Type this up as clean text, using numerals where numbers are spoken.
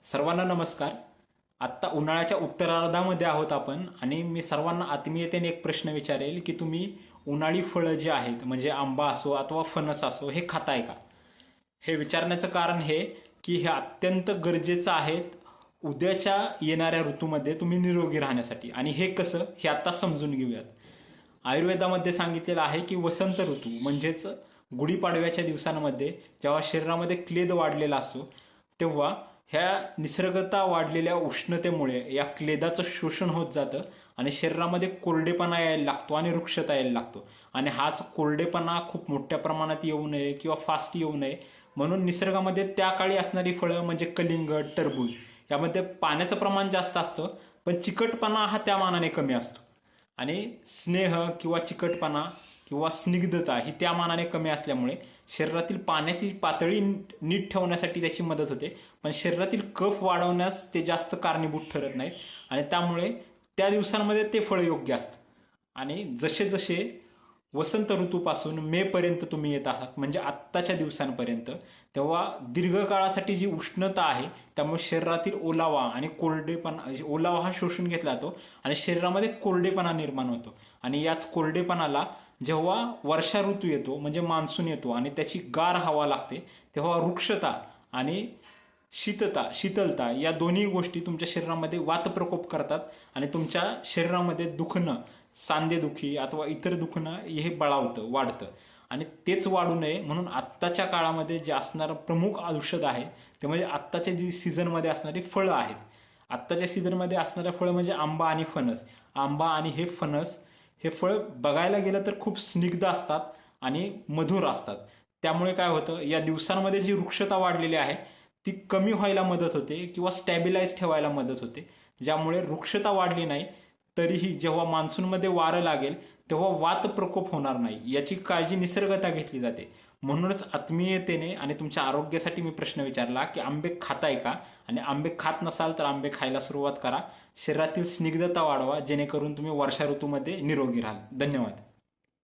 सर्वांना नमस्कार. आत्ता उन्हाळ्याच्या उत्तरार्धामध्ये आहोत आपण आणि मी सर्वांना आत्मीयतेने एक प्रश्न विचारेल की तुम्ही उन्हाळी फळं जी आहेत म्हणजे आंबा असो अथवा फणस असो हे खाताय का? हे विचारण्याचं कारण हे की हे अत्यंत गरजेचं आहे उद्याच्या येणाऱ्या ऋतूमध्ये तुम्ही निरोगी राहण्यासाठी. आणि हे कसं हे आता समजून घेऊयात. आयुर्वेदामध्ये सांगितलेलं आहे की वसंत ऋतू म्हणजेच गुढीपाडव्याच्या दिवसांमध्ये जेव्हा शरीरामध्ये क्लेद वाढलेला असतो तेव्हा ह्या निसर्गता वाढलेल्या उष्णतेमुळे या क्लेदाचं शोषण होत जातं आणि शरीरामध्ये कोरडेपणा यायला लागतो आणि रुक्षता यायला लागतो. आणि हाच कोरडेपणा खूप मोठ्या प्रमाणात येऊ नये किंवा फास्ट येऊ नये म्हणून निसर्गामध्ये त्या काळी असणारी फळं म्हणजे कलिंगड, टरबूज यामध्ये पाण्याचं प्रमाण जास्त असतं पण चिकटपणा हा त्या मानाने कमी असतो. आणि स्नेह किंवा चिकटपणा किंवा स्निग्धता ही त्या मानाने कमी असल्यामुळे शरीरातील पाण्याची पातळी नीट ठेवण्यासाठी त्याची मदत होते पण शरीरातील कफ वाढवण्यास ते जास्त कारणीभूत ठरत नाहीत आणि त्यामुळे त्या दिवसांमध्ये ते फळ योग्य असतं. आणि जसे जसे वसंत ऋतूपासून मे पर्यंत तुम्ही येत आहात म्हणजे आत्ताच्या दिवसांपर्यंत तेव्हा दीर्घकाळासाठी जी उष्णता आहे त्यामुळे शरीरातील ओलावा आणि कोरडेपणा ओलावा हा शोषून घेतला जातो आणि शरीरामध्ये कोरडेपणा निर्माण होतो. आणि याच कोरडेपणाला जेव्हा वर्षा ऋतू येतो म्हणजे मान्सून येतो आणि त्याची गार हवा लागते तेव्हा वृक्षता आणि शीतलता या दोन्ही गोष्टी तुमच्या शरीरामध्ये वातप्रकोप करतात आणि तुमच्या शरीरामध्ये दुखणं, सांधेदुखी अथवा इतर दुखणं हे बळावतं, वाढतं. आणि तेच वाढू नये म्हणून आत्ताच्या काळामध्ये जे असणारं प्रमुख औषध आहे ते म्हणजे आत्ताच्या जी सीझनमध्ये असणारी फळं आहेत. आत्ताच्या सीझनमध्ये असणाऱ्या फळं म्हणजे आंबा आणि फणस. आंबा आणि हे फणस हे फळ बघायला गेलं तर खूप स्निग्ध असतात आणि मधुर असतात. त्यामुळे काय होतं या दिवसांमध्ये जी वृक्षता वाढलेली आहे ती कमी व्हायला मदत होते किंवा स्टॅबिलाइज ठेवायला मदत होते. ज्यामुळे वृक्षता वाढली नाही तरीही जेव्हा मान्सूनमध्ये वारं लागेल तेव्हा वात प्रकोप होणार नाही याची काळजी निसर्गता घेतली जाते. म्हणूनच आत्मीयतेने आणि तुमच्या आरोग्यासाठी मी प्रश्न विचारला की आंबे खाताय का? आणि आंबे खात नसाल तर आंबे खायला सुरुवात करा. शरीरातील स्निग्धता वाढवा जेणेकरून तुम्ही वर्षा ऋतूमध्ये निरोगी राहाल. धन्यवाद.